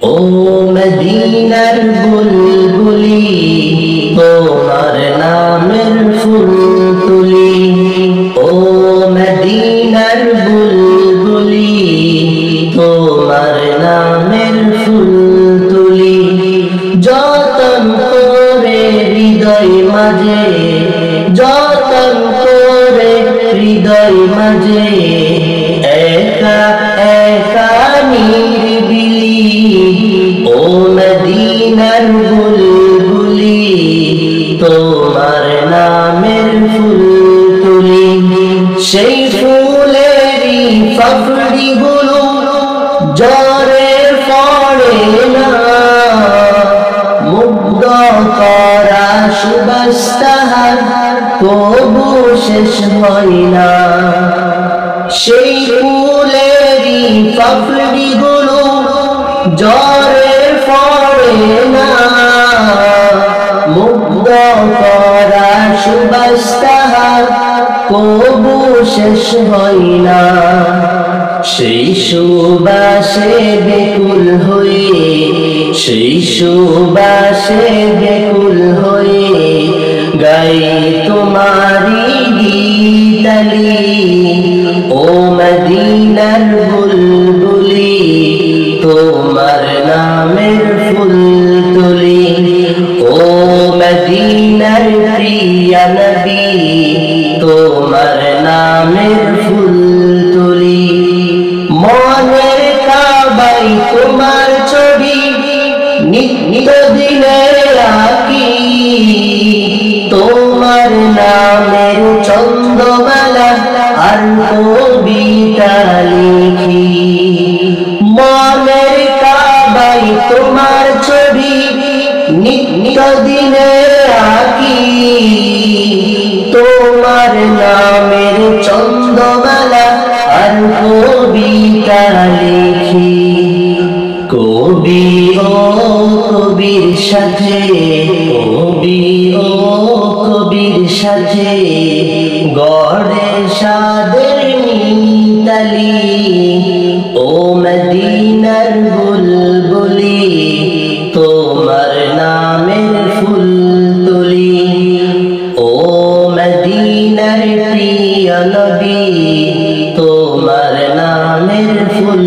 ও মদিনার বুলবুলি তোমার নামের ফুল তুলি, ও মদিনার বুলবুলি তোমার নামের ফুল তুলি। যতন করে হৃদয় মাঝে, যতন করে হৃদয় মাঝে, একা একা নিরিবিলি ও মদিনার বুলবুলি তোমার নামের ফুল তুলি। সেই ফুলেরই পাপড়ি গুলো ঝরে পড়ে না, মুগ্ধ করা সুবাস তাহার তবু শেষ হয় না। সেই ফুলেরই পাপড়ি গুলো ঝরে পড়ে না, মুগ্ধ করা সুবাস তাহার তবু শেষ হয় না। সেই সুবাসে বেকুল হয়ে, সেই সুবাসে বেকুল হয়ে গাই তোমারি গীতালি, ও মদিনার বুলবুলি তোমার নামের ফুল তুলি। ও মদিনার প্রিয় নবী তোমার নামের ফুল তুলি। মনের কাবাই তোমার ছবি নিত্য দিনে রাখি, তোমার নামের চন্দ্রমালা আর কবিতা লিখি। মনের কাবাই তোমার ছবি নিত্য দিনে রাখি, তোমার নামের চন্দ্রমালা আর কবিতা লিখি। কবি ও কবির সাথে, কবি ও কবির সাথে গড়ে সাদের মিতালি, ও মদিনার বুলবুলি তোমার নামের ফুল তুলি। ও মদিনার প্রিয় নবী তোমার নামের ফুল